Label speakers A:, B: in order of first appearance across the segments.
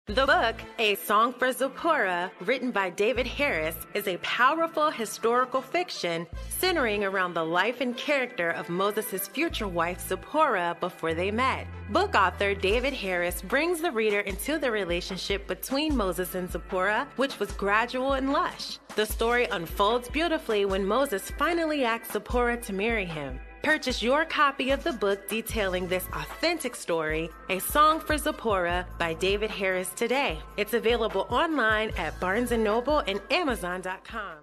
A: The book, A Song for Zipporah, written by David Harris, is a powerful historical fiction centering around the life and character of Moses' future wife Zipporah before they met. Book author David Harris brings the reader into the relationship between Moses and Zipporah, which was gradual and lush. The story unfolds beautifully when Moses finally asks Zipporah to marry him. Purchase your copy of the book detailing this authentic story, A Song for Zipporah by David Harris today. It's available online at Barnes & Noble and Amazon.com.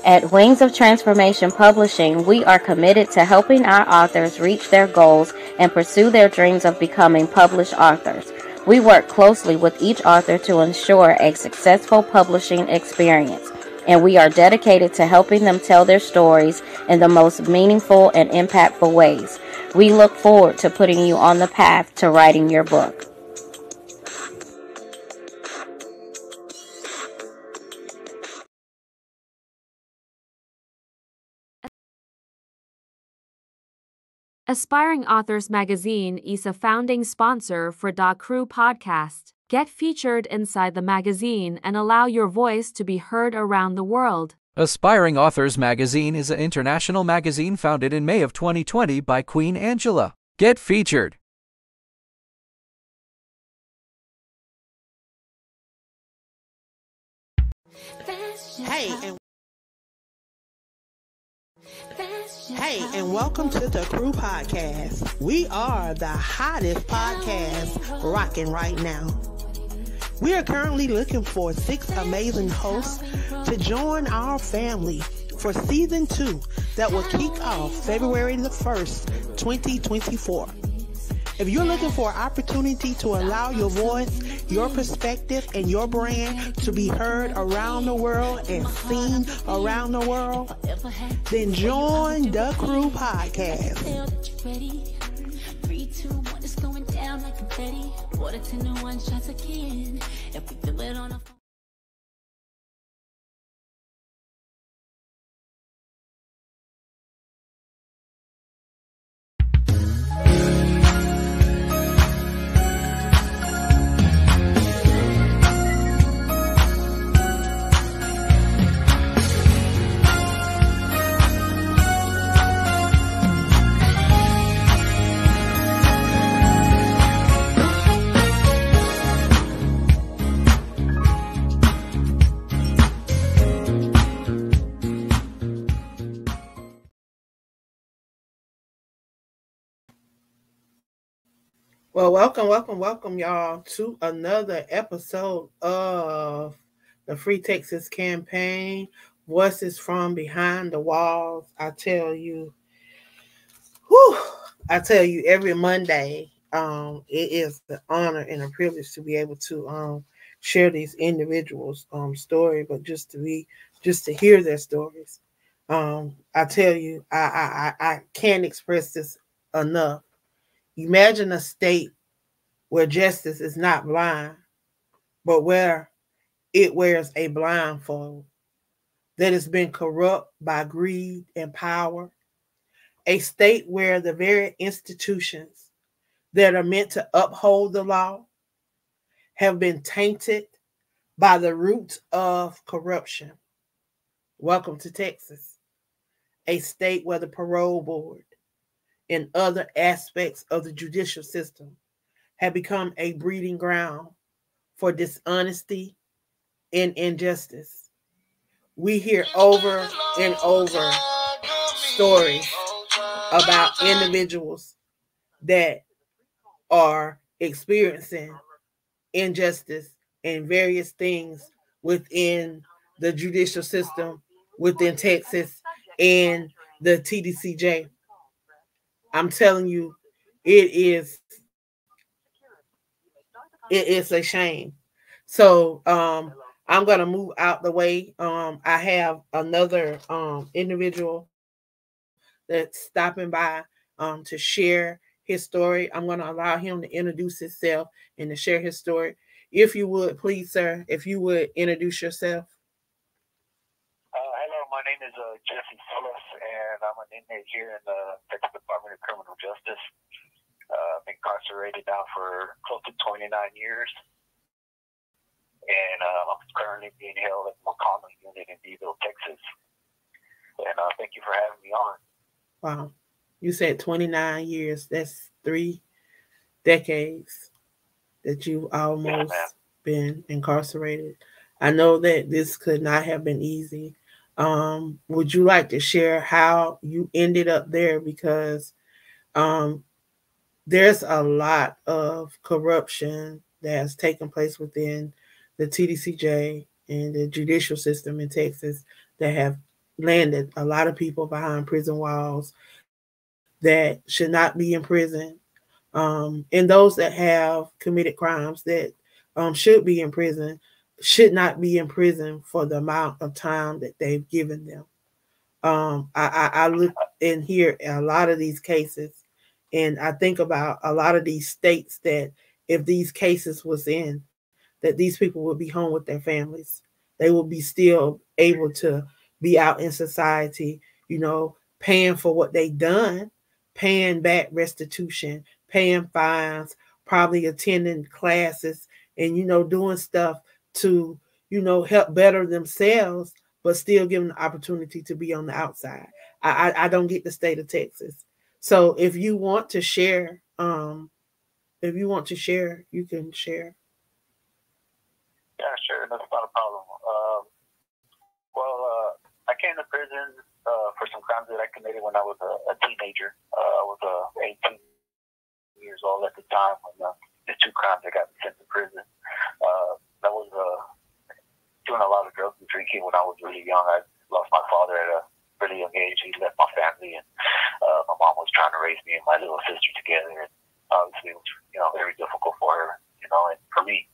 B: At Wings of Transformation Publishing, we are committed to helping our authors reach their goals and pursue their dreams of becoming published authors. We work closely with each author to ensure a successful publishing experience, and we are dedicated to helping them tell their stories in the most meaningful and impactful ways. We look forward to putting you on the path to writing your book.
C: Aspiring Authors Magazine is a founding sponsor for Da Crew podcast. Get featured inside the magazine and allow your voice to be heard around the world.
D: Aspiring Authors Magazine is an international magazine founded in May of 2020 by Queen Angela. Get featured.
E: Hey, and welcome to the Crew Podcast. We are the hottest podcast rocking right now. We are currently looking for 6 amazing hosts to join our family for season 2 that will kick off February the 1st, 2024. If you're looking for an opportunity to allow your voice, your perspective, and your brand to be heard around the world and seen around the world, then join the Crew Podcast. Well, welcome, y'all, to another episode of the Free Texas Campaign, Voices from Behind the Walls. I tell you, every Monday, it is an honor and a privilege to be able to share these individuals' story, but just to hear their stories. I tell you, I can't express this enough. Imagine a state where justice is not blind, but where it wears a blindfold, that has been corrupt by greed and power. A state where the very institutions that are meant to uphold the law have been tainted by the roots of corruption. Welcome to Texas, a state where the parole board and other aspects of the judicial system have become a breeding ground for dishonesty and injustice. We hear over and over stories about individuals that are experiencing injustice and various things within the judicial system, within Texas and the TDCJ. I'm telling you, it's a shame. So I'm going to move out the way. I have another individual that's stopping by to share his story. I'm going to allow him to introduce himself and to share his story. If you would, please, sir, if you would introduce yourself.
F: Hello, My name is Jesse SALAS, and I'm an inmate here in the Texas Department of Criminal Justice. I've been incarcerated now for close to 29 years, and I'm currently being held at the McConnell unit in Beeville, Texas. And thank you for having me on.
E: Wow. You said 29 years. That's 3 decades that you've almost been incarcerated. I know that this could not have been easy. Would you like to share how you ended up there? Because there's a lot of corruption that has taken place within the TDCJ and the judicial system in Texas that have landed a lot of people behind prison walls that should not be in prison. And those that have committed crimes that should be in prison should not be in prison for the amount of time that they've given them. I look in here at a lot of these cases, and I think about a lot of these states that if these cases was in, that these people would be home with their families. They will be still able to be out in society, you know, paying for what they done, paying back restitution, paying fines, probably attending classes and, you know, doing stuff to, you know, help better themselves, but still given the opportunity to be on the outside. I don't get the state of Texas. So if you want to share, you can share.
F: Yeah, sure. That's not a problem. I came to prison for some crimes that I committed when I was a teenager. I was 18 years old at the time when the 2 crimes that got me sent to prison. I was doing a lot of drugs and drinking when I was really young. I lost my father at a really young age. He left my family, and my mom was trying to raise me and my little sister together. And obviously, it was, you know, very difficult for her, you know, and for me.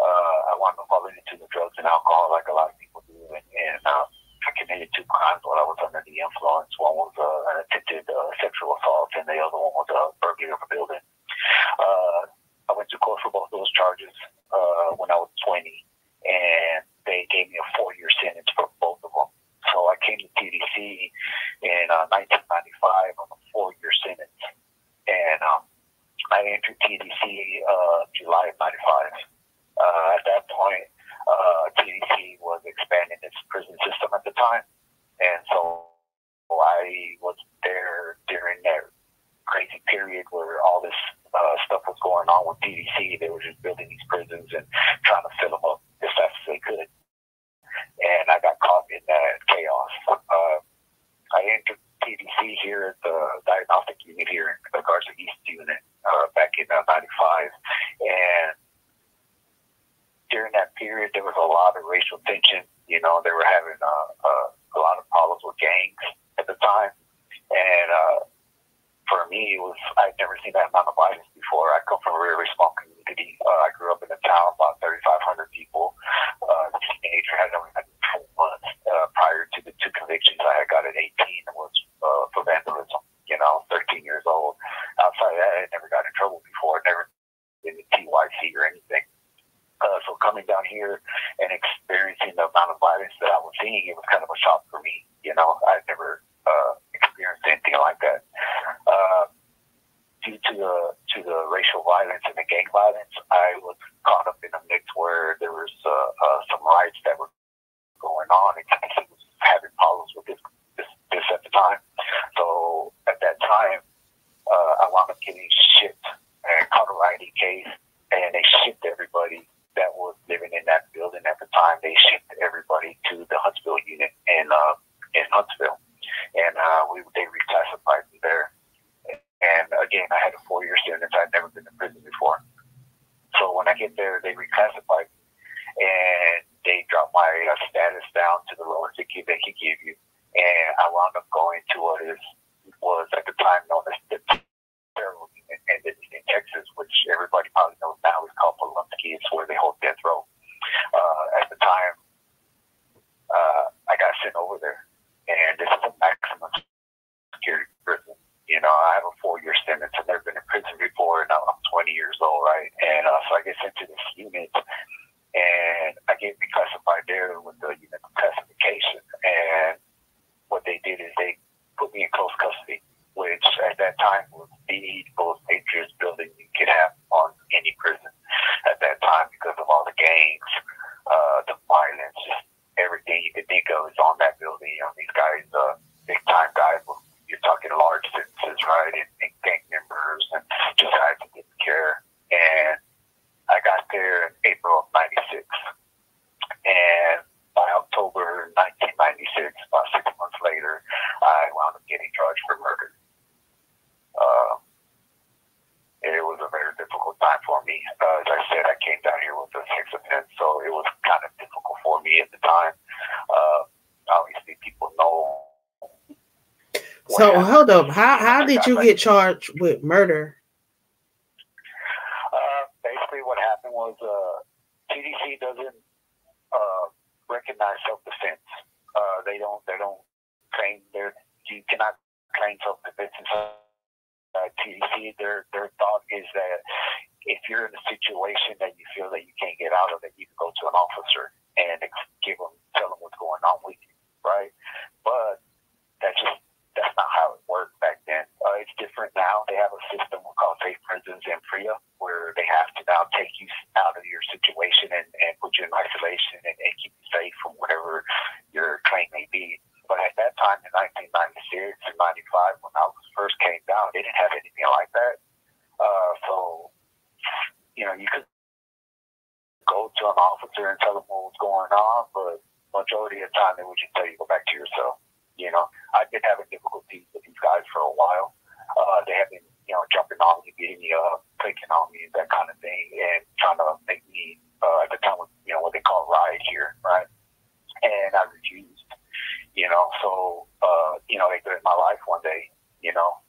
F: I wound up falling into the drugs and alcohol like a lot of people do, and I committed 2 crimes while I was under the influence. One was an attempted sexual assault, and the other one was a burglary of a building. I went to court for both those charges when I was 20, and they gave me a 4-year sentence for both of them. So I came to TDC in 1995 on a 4-year sentence, and I entered TDC July of 95. At that point, TDC was expanding its prison system at the time, and so I was there during that crazy period where all this stuff was going on with TDC. They were just building these prisons and trying to fill them up as fast as they could, and I got caught in that chaos. I entered TDC here at the diagnostic unit here in the Garza East unit back in 95, and during that period, there was a lot of racial tension. You know, they were having a lot of problems with gangs at the time. And for me, I'd never seen that amount of violence before. I come from a very small community. I grew up in a town about 3,500 people. As a teenager, I had only had 4 months prior to the 2 convictions I had got at 18. It was for vandalism, you know, 13 years old. Outside of that, I had never got in trouble before. Never been in TYC or anything. So coming down here and experiencing the amount of violence that I was seeing, it was kind of a shock for me. You know, I'd never experienced anything like that. Due to the racial violence and the gang violence, I was caught up in a mix where there was some riots that were going on, and he was having problems with this at the time. So at that time, I wound up getting shipped and caught a rioting case, and they shipped everybody that was living in that building at the time. They shipped everybody to the Huntsville unit in Huntsville, and they reclassified me there. And again, I had a 4-year sentence. I'd never been in prison before. So when I get there, they reclassified me, and they dropped my status down to the lowest they could give you. And I wound up going to what was at the time known as the federal unit in Texas, which everybody probably knows now is called Palunsky. It's where they hold death row. At the time, I got sent over there, and this is a maximum security prison. You know, I have a 4-year sentence. I've never been in prison before, and I'm 20 years old, right? And so I get sent to this unit, and I get reclassified there with the unit classification. rehabilitation. And what they did is they put me in close custody, which at that time was the most dangerous building you could have on any prison at that time because of all the gangs, the violence, just everything you could think of is on that building. You know, these guys, big time guys, you're talking large sentences, right? And gang members and just guys to get care. And I got there in April of 96. And by October 1996, about 6 months later, I wound up getting charged for murder. It was a very difficult time for me. As I said, I came down here with a sex offense, so it was kind of difficult for me at the time. Obviously, people know.
E: So hold up, how did you get charged with murder?
F: Basically, what happened was TDC doesn't recognize self-defense. They don't claim you cannot claim self-defense inside TDC. Their thought is that if you're in a situation that you feel that you can't get out of it, you can go to an officer and tell them what's going on with you, right? But that's not how it worked back then. It's different now. They have a system called Safe Prisons and FRIA, where they have to now take you out of your situation and put you in isolation and keep you safe from whatever your claim may be. But at that time, in 1996 and 95, when I first came down, they didn't have anything like that. So, you could go to an officer and tell them what was going on, but majority of the time, they would just tell you, go back to yourself. I've been having difficulties with these guys for a while. They have been, jumping on me, beating me up, clicking on me, that kind of thing, and trying to make me, at the time, what they call ride here, right? And I refused. So, they threatened my life one day,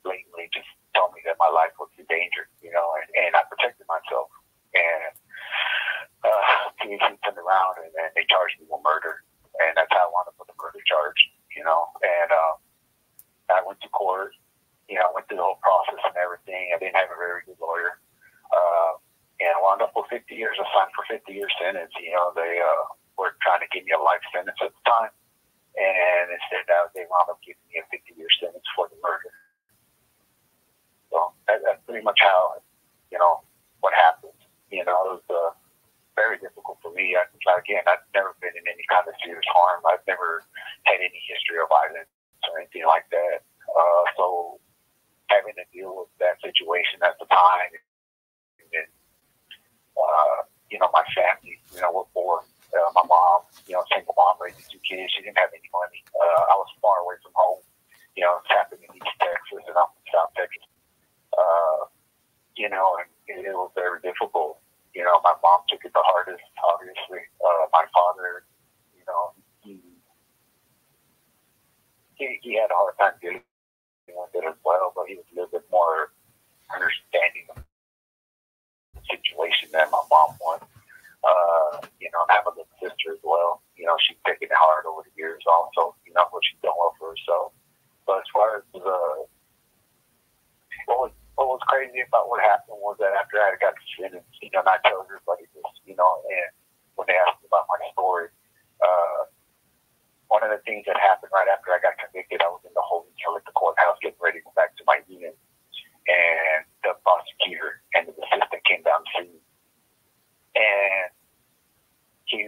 F: blatantly just told me that my life was in danger, and I protected myself. And TDC turned around and they charged me with murder. And that's how I wound up with the murder charge, and I went to court, I went through the whole process and everything. I didn't have a very good lawyer. And I wound up with 50 years. I signed for 50-year sentence. They were trying to give me a life sentence at the time. And instead, they wound up giving me a 50-year sentence for the murder. So that's pretty much how, what happened. It was very difficult for me. I've never been in any kind of serious harm. I've never had any history of violence or anything like that. So having to deal with that situation at the time, and then, my family, we're poor. My mom, single mom, raising 2 kids. She didn't have any money. I was far away from home. It's happening in East Texas, and I'm in South Texas. And it was very difficult. My mom took it the hardest, obviously. My father, he had a hard time dealing with it as well, but he was a little bit more understanding of the situation than my mom was. I have a little sister as well. She's taken it hard over the years also, but she's done well for herself. But as far as what was crazy about what happened was that after I got sentenced, and I tell everybody this, and when they asked me about my story, one of the things that happened right after I got convicted, I was in the holding cell at the courthouse getting ready to go back to my unit, and the prosecutor and the assistant came down to see me, and he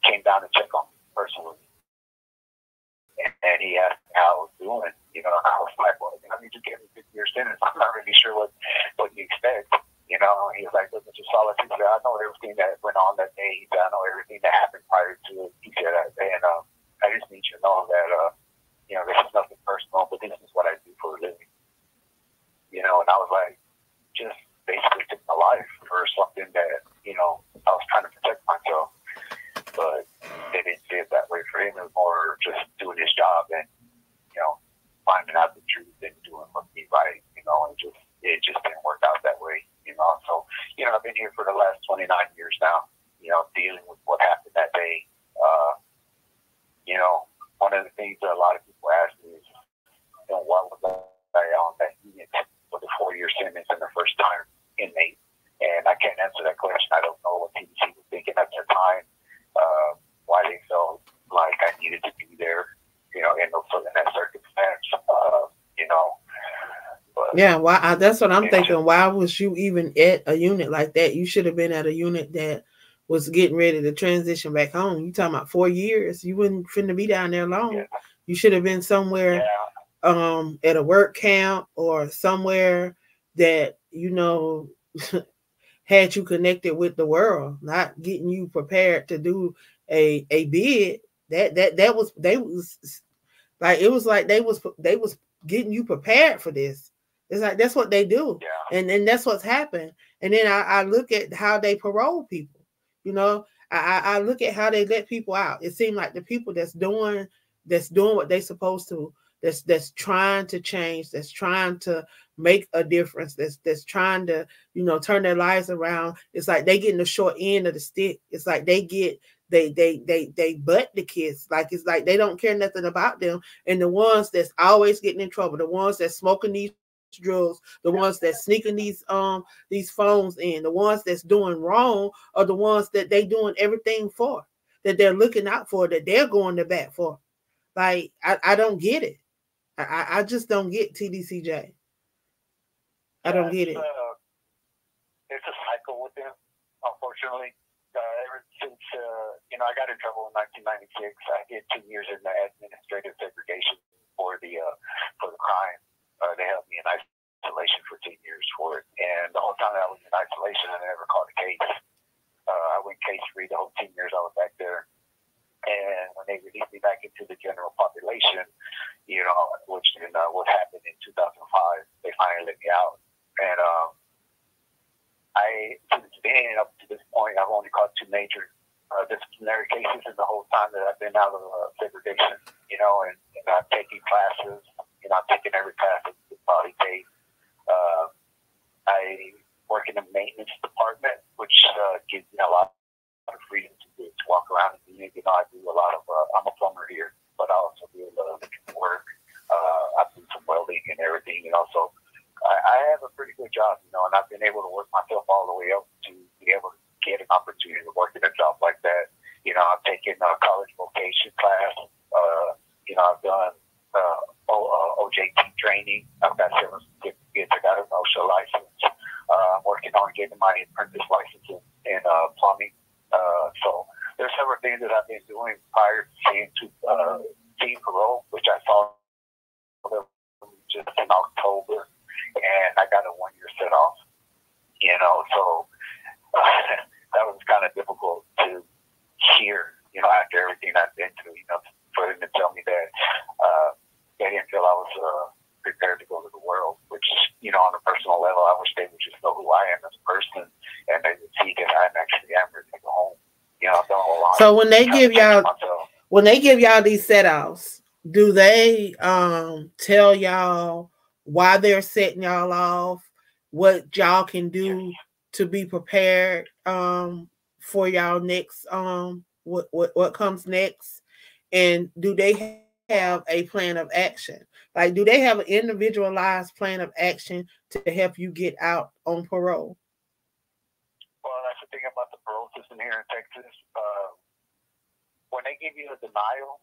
F: came down to check on me personally, and he asked me how I was doing, and I was like, well, you just gave me 50-year sentence. I'm not really sure what you expect, and he was like, look, Mr. Salas, he said, I know everything that went on that day. He said, I know everything that happened prior to it. He said, and I just need you to know that, this is nothing personal, but this is what I do for a living, and I was like, just basically took my life for something that, I was trying to protect myself, but they didn't see it that way. For him, it was more just doing his job and, finding out the truth and doing what he right, and it just didn't work out that way, So, I've been here for the last 29 years now, dealing with what happened that day. One of the things that a lot of people ask me is, why was I on that unit with a 4-year sentence and the first time inmate? And I can't answer that question. I don't know what TDC was thinking at the time, why they felt like I needed to in that circumstance, you know. But,
E: yeah, why? That's what I'm thinking. Why was you even at a unit like that? You should have been at a unit that was getting ready to transition back home. You talking about 4 years? You wouldn't finna be down there long. Yeah. You should have been somewhere, at a work camp or somewhere that had you connected with the world, not getting you prepared to do a bid. That was they was like it was like they was getting you prepared for this. It's like that's what they do, and that's what's happened. And then I look at how they parole people. I look at how they let people out. It seems like the people that's doing what they supposed to, that's trying to change, that's trying to make a difference, that's trying to turn their lives around. It's like they getting the short end of the stick. It's like they butt the kids. Like it's like they don't care nothing about them. And the ones that's always getting in trouble, the ones that's smoking these drugs, the ones that's sneaking these phones in, the ones that's doing wrong are the ones that they doing everything for, that they're looking out for, that they're going to bat for. Like I don't get it. I just don't get TDCJ. I don't get it.
F: It's a cycle with them, unfortunately. Ever since I got in trouble in 1996, I did 2 years in the administrative segregation for the crime. They held me in isolation for 10 years for it, and the whole time I was in isolation, I never caught a case. I went case-free the whole 10 years I was back there. And when they released me back into the general population, which what happened in 2005, they finally let me out. And up to this point, I've only caught 2 major disciplinary cases in the whole time that I've been out of segregation. And I've taken classes. I've taken every class that you could probably take. I work in the maintenance department, which gives me a lot of freedom to walk around and do. I do a lot of. I'm a plumber here, but I also do a lot of work. I do some welding and everything, and also I have a pretty good job, and I've been able to work myself all the way up to be able to get an opportunity to work in a job like that. I've taken a college vocation class. I've done OJT training. I've got several certificates. I got an OSHA license. I'm working on getting my apprentice license in plumbing. So there's several things that I've been doing prior to seeing parole, which I saw just in October, and I got a 1 year set off. So that was kind of difficult to hear, after everything I've been through, for them to tell me that they didn't feel I was prepared to go to the world, which, on a personal level, I wish they would just know who I am as a person, and they would see that I'm ready to go home. I've done a lot.
E: So when they give y'all these set-offs, do they tell y'all why they're setting y'all off, what y'all can do to be prepared for y'all next, what comes next? And do they have a plan of action? Like, do they have an individualized plan of action to help you get out on parole?
F: Well, that's the thing about the parole system here in Texas. When they give you a denial,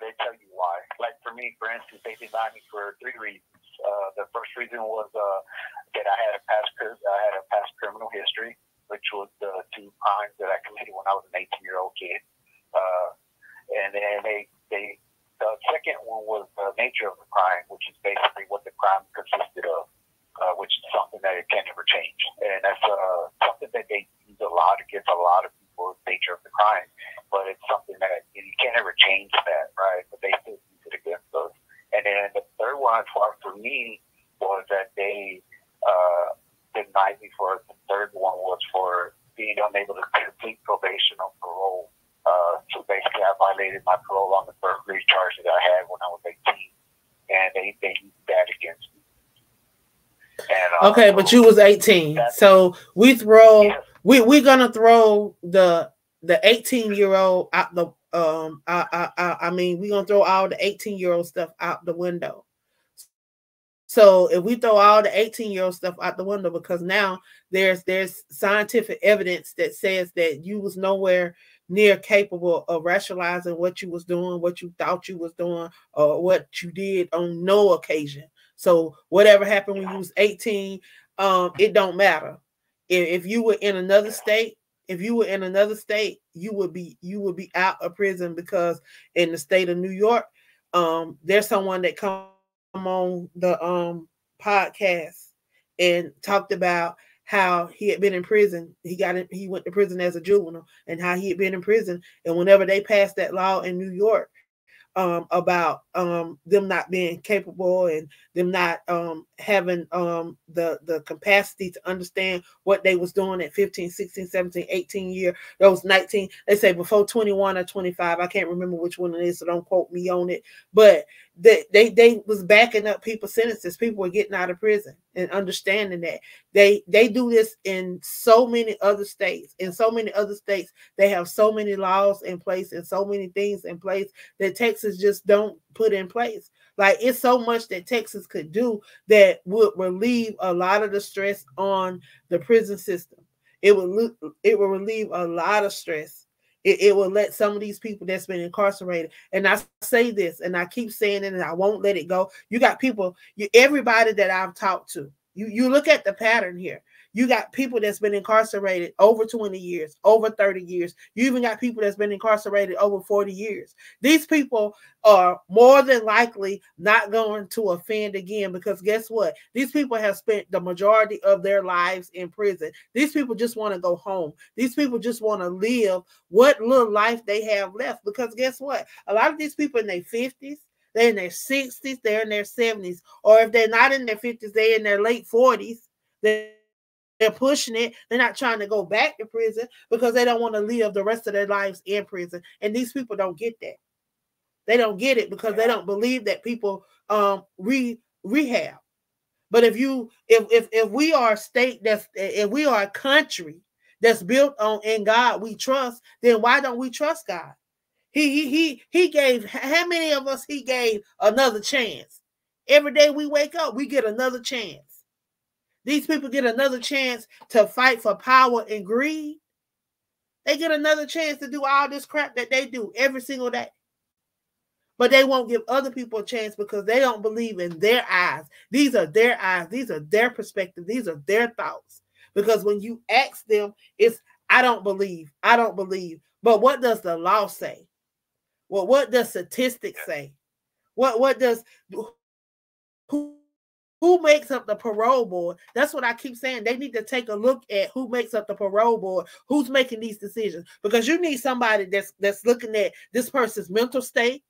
F: they tell you why. Like for me, for instance, they denied me for 3 reasons. The first reason was that I had a past criminal history, which was the 2 crimes that I committed when I was an 18-year-old kid. And then the second one was the nature of the crime, which is basically what the crime consisted of, which is something that it can never change. And that's something that they use a lot against a lot of people, the nature of the crime. But it's something that you can't ever change that, right? But they still use it against us. And then the third one for me was that they denied me for, the third one was for being unable to complete probation or parole. So basically, I violated my parole on the burglary charge that I had when I was 18, and they used that against me. And,
E: okay, but you was 18, so we're gonna throw the 18-year-old out the I mean, we're gonna throw all the 18-year-old stuff out the window. So if we throw all the 18-year-old stuff out the window, because now there's scientific evidence that says that you was nowhere near capable of rationalizing what you was doing, what you thought you was doing, or what you did on no occasion. So whatever happened when you was 18, it don't matter. If you were in another state, you would be out of prison, because in the state of New York, there's someone that come on the podcast and talked about how he had been in prison. He went to prison as a juvenile, and how he had been in prison. And whenever they passed that law in New York, about them not being capable, and them not having the capacity to understand what they was doing at 15, 16, 17, 18 year, those 19, they say before 21 or 25, I can't remember which one it is, so don't quote me on it, but they was backing up people's sentences. People were getting out of prison and understanding that. They do this in so many other states. In so many other states, they have so many laws in place and so many things in place that Texas just don't put in place. Like, it's so much that Texas could do that would relieve a lot of the stress on the prison system. It will relieve a lot of stress. It will let some of these people that's been incarcerated, and I say this, and I keep saying it, and I won't let it go. You got people, everybody that I've talked to, you look at the pattern here. You got people that's been incarcerated over 20 years, over 30 years. You even got people that's been incarcerated over 40 years. These people are more than likely not going to offend again, because guess what? These people have spent the majority of their lives in prison. These people just want to go home. These people just want to live what little life they have left, because guess what? A lot of these people in their 50s, they're in their 60s, they're in their 70s, or if they're not in their 50s, they're in their late 40s. They're pushing it. They're not trying to go back to prison because they don't want to live the rest of their lives in prison. And these people don't get that. They don't get it because they don't believe that people rehab. But if we are a state if we are a country that's built on in God we trust, then why don't we trust God? He gave, how many of us he gave another chance? Every day we wake up, we get another chance. These people get another chance to fight for power and greed. They get another chance to do all this crap that they do every single day. But they won't give other people a chance because they don't believe in their eyes. These are their eyes. These are their perspective. These are their thoughts. Because when you ask them, it's, I don't believe. I don't believe. But what does the law say? Well, what does statistics say? What does... Who makes up the parole board? That's what I keep saying. They need to take a look at who makes up the parole board, who's making these decisions. Because you need somebody that's looking at this person's mental state.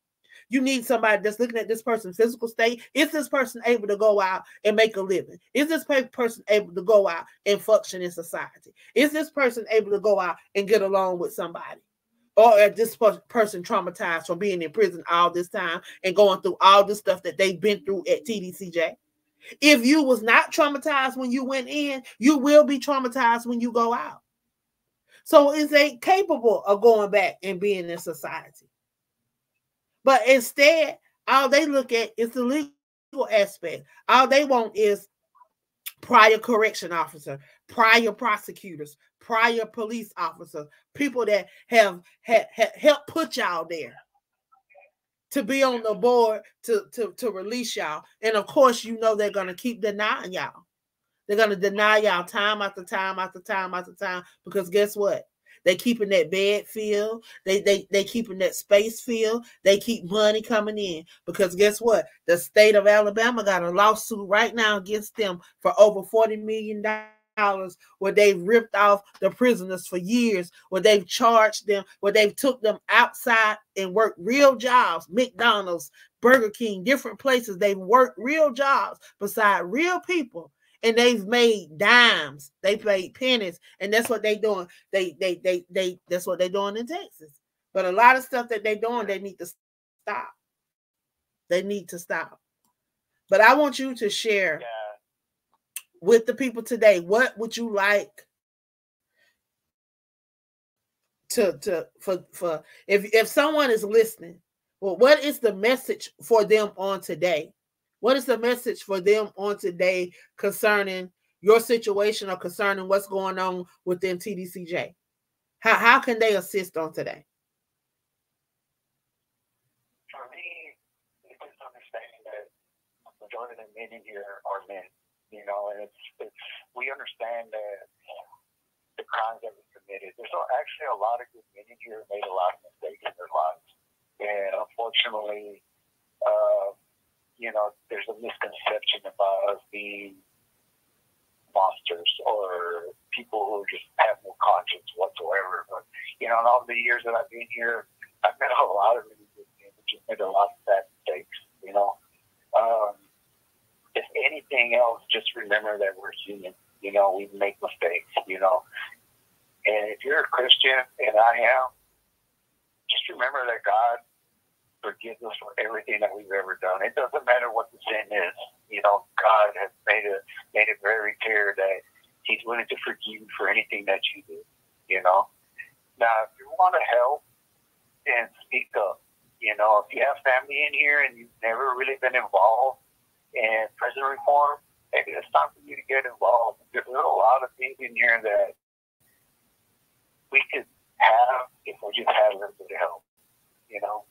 E: You need somebody that's looking at this person's physical state. Is this person able to go out and make a living? Is this person able to go out and function in society? Is this person able to go out and get along with somebody? Or is this person traumatized from being in prison all this time and going through all the stuff that they've been through at TDCJ? If you was not traumatized when you went in, you will be traumatized when you go out. So is they capable of going back and being in society? But instead, all they look at is the legal aspect. All they want is prior correction officer, prior prosecutors, prior police officers, people that have helped put y'all there to be on the board to release y'all. And of course, you know they're going to keep denying y'all. They're going to deny y'all time after time after time after time, because guess what? They keeping that bed filled. They keeping that space filled. They keep money coming in, because guess what? The state of Alabama got a lawsuit right now against them for over $40 million, where they've ripped off the prisoners for years, where they've charged them, where they've took them outside and worked real jobs, McDonald's, Burger King, different places. They've worked real jobs beside real people, and they've made dimes. They made pennies, and that's what they're doing. That's what they're doing in Texas. But a lot of stuff that they're doing, they need to stop. They need to stop. But I want you to share with the people today, what would you like for if someone is listening, well, what is the message for them on today? What is the message for them on today concerning your situation or concerning what's going on within TDCJ? How can they assist on today?
F: For me, it's just understanding that the majority of the men in here are men, you know, and it's we understand that the crimes that we committed. There's actually a lot of good men in here who made a lot of mistakes in their lives, and unfortunately, you know, there's a misconception about us being monsters or people who just have no conscience whatsoever. But, you know, in all the years that I've been here, I've met a lot of really good men who just made a lot of bad mistakes, you know. If anything else, just remember that we're human. You know, we make mistakes, you know. And if you're a Christian, and I am, just remember that God forgives us for everything that we've ever done. It doesn't matter what the sin is. You know, God has made it very clear that He's willing to forgive you for anything that you do. You know. Now, if you want to help, then speak up. You know, if you have family in here and you've never really been involved in prison reform, maybe it's time for you to get involved. There's a lot of things in here that we could have if we just had a little bit of help. You know.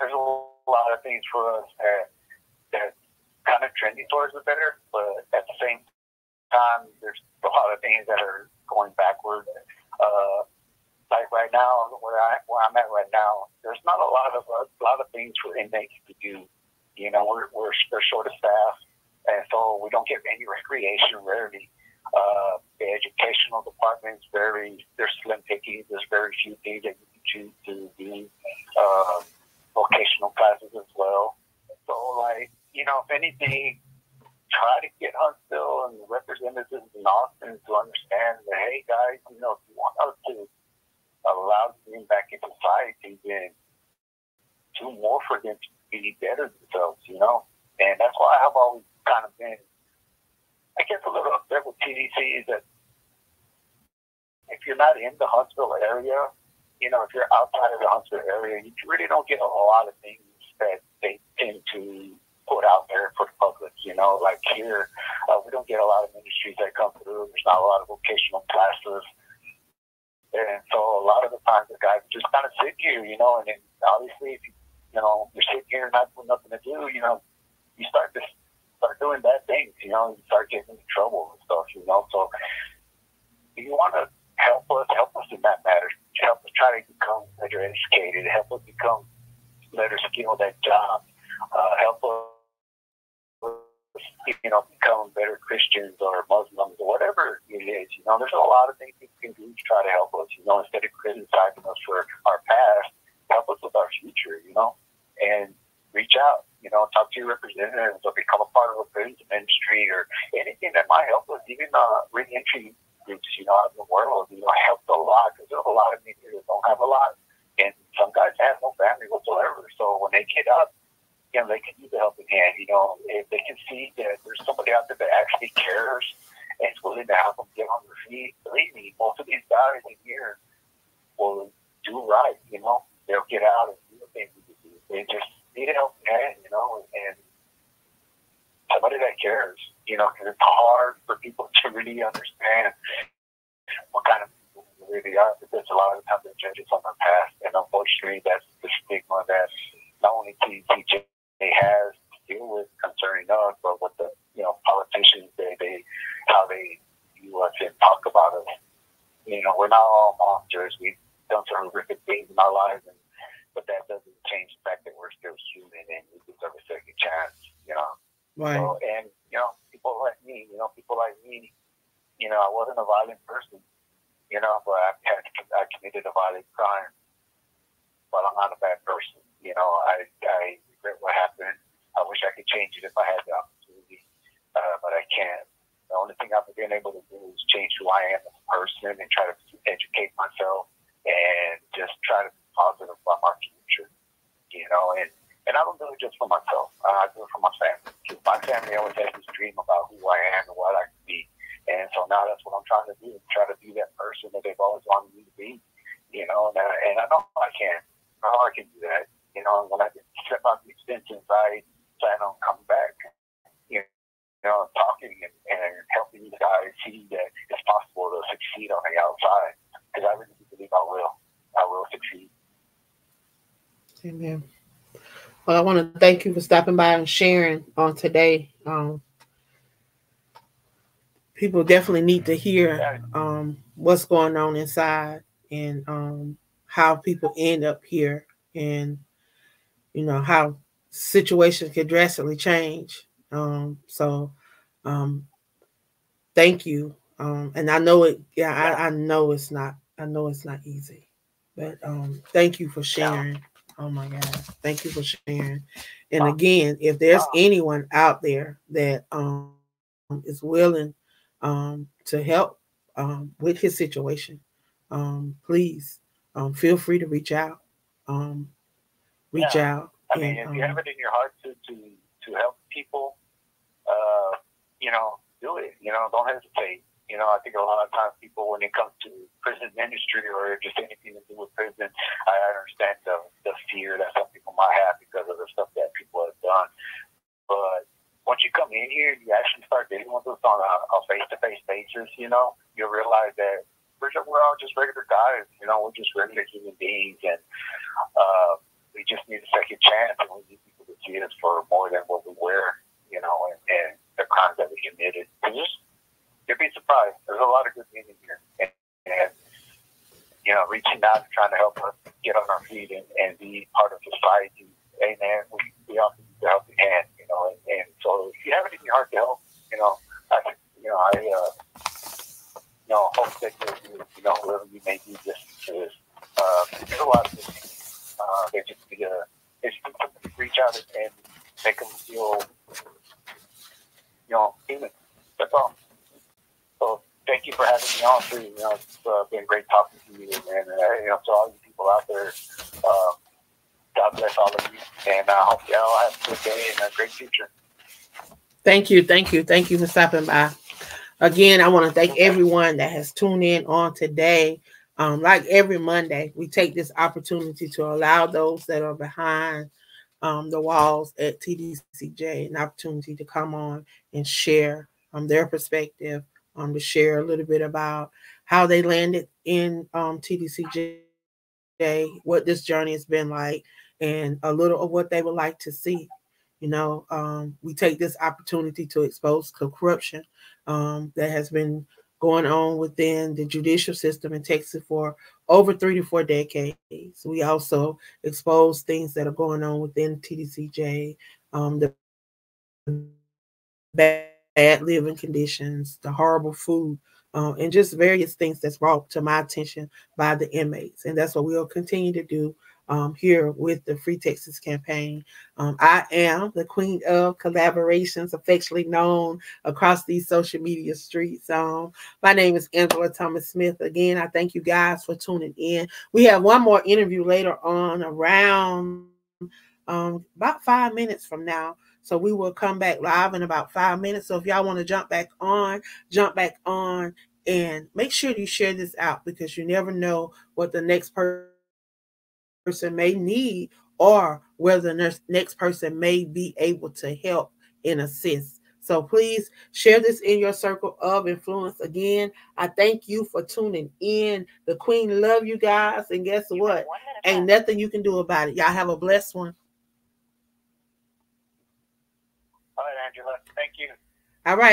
F: There's a lot of things for us that kind of trending towards the better, but at the same time, there's a lot of things that are going backward. Like right now, where I'm at right now, there's not a lot of things for inmates to do. You know, we're short of staff, and so we don't get any recreation rarely. The educational department's there's slim pickings. There's very few things that you can choose to do. Vocational classes as well. So, like, you know, if anything, try to get Huntsville and the representatives in Austin to understand that, hey, guys, you know, if you want us to allow them back in society, then do more for them to be better themselves, you know? And that's why I've always kind of been, I guess, a little upset with TDC is that if you're not in the Huntsville area, you know, if you're outside of the Huntsville area, you really don't get a lot of things that they tend to put out there for the public, you know. Like here, we don't get a lot of ministries that come through. There's not a lot of vocational classes. And so a lot of the times the guys just kind of sit here, you know, and then obviously if you know, you're sitting here not with nothing to do, you know, you start doing bad things, you know, you start getting into trouble and stuff, you know. So if you want to help us in that matter. Help us try to become better educated. Help us become better skilled at jobs. Help us, you know, become better Christians or Muslims or whatever it is. You know, there's a lot of things people can do to try to help us. You know, instead of criticizing us for our past, help us with our future. You know, and reach out. You know, talk to your representatives or become a part of a prison ministry or anything that might help us. Even re-entry groups, you know, out in the world, you know, helped a lot because there's a lot of people that don't have a lot, and some guys have no family whatsoever. So when they get up, you know, they can use a helping hand. You know, if they can see that there's somebody out there that actually cares and is willing to help them get on their feet, believe me, most of these guys in here will do right. You know, they'll get out and do the things they do. They just need a helping hand, you know, and somebody that cares, you know, because it's hard for people to really understand what kind of people we really are, because a lot of the times they judge us on our past, and unfortunately that's the stigma that not only TDCJ has to deal with concerning us, but what the, you know, politicians, how they view us and talk about us. You know, we're not all monsters. We've done some horrific things in our lives, but that doesn't change the fact that we're still human and we deserve a second chance, you know.
E: Right.
F: So, and, you know, people like me, you know, I wasn't a violent person, you know, but I committed a violent crime, but I'm not a bad person. You know, I regret what happened. I wish I could change it if I had the opportunity, but I can't. The only thing I've been able to do is change who I am as a person and try to educate myself and just try to be positive about my future, you know, and I don't do it just for myself. I do it for my family. Because my family always has this dream about who I am and what I can be. And so now that's what I'm trying to do, try to be that person that they've always wanted me to be, you know, and I know I can. I know I can do that. You know, and when I step out the extensions, I plan on coming back, you know, talking and helping you guys see that it's possible to succeed on the outside. Because I
E: Well, I want to thank you for stopping by and sharing on today. People definitely need to hear what's going on inside, and how people end up here, and how situations can drastically change. So thank you. And I know it. Yeah, I know it's not. I know it's not easy, but thank you for sharing. Oh my God, thank you for sharing. And again, if there's anyone out there that is willing to help with his situation, please feel free to reach out. Reach out.
F: I mean, if you have it in your heart to help people, do it. Don't hesitate. I think a lot of times people, when it comes to prison ministry or just anything to do with prison, I understand the fear that some people might have because of the stuff that people have done. But once you come in here, you actually start dealing with this on a face-to-face basis, you'll realize that we're all just regular guys. We're just regular human beings, and we just need a second chance, and we need people to see us for more than what we were, and the crimes that we committed. You'll be surprised. There's a lot of good men in here, and reaching out and trying to help us get on our feet and be part of society. Hey, man, we all need to help your hand, and so if you have it in your heart to help, I hope that you, whoever you may be listening to this, there's a lot of good things. They just need to reach out and make them feel, human. That's all. So thank you for having me on too. It's been great talking to you, and to all you people out there, God bless all of you, and I hope you all have a good day and a great future.
E: Thank you for stopping by. Again, I want to thank everyone that has tuned in on today. Like every Monday, we take this opportunity to allow those that are behind the walls at TDCJ an opportunity to come on and share their perspective, to share a little bit about how they landed in TDCJ, what this journey has been like, and a little of what they would like to see. We take this opportunity to expose corruption that has been going on within the judicial system in Texas for over 3 to 4 decades. We also expose things that are going on within TDCJ, the bad living conditions, the horrible food, and just various things that's brought to my attention by the inmates. And that's what we'll continue to do here with the Free Texas campaign. I am the queen of collaborations, affectionately known across these social media streets. My name is Angela Thomas Smith. Again, I thank you guys for tuning in. We have one more interview later on around about 5 minutes from now. So we will come back live in about 5 minutes. So if y'all want to jump back on, and make sure you share this out, because you never know what the next person may need, or whether the next person may be able to help and assist. So please share this in your circle of influence. Again, I thank you for tuning in. The Queen love you guys, and guess what? Ain't nothing you can do about it. Y'all have a blessed one.
F: All right, Angela. Thank you.
E: All right.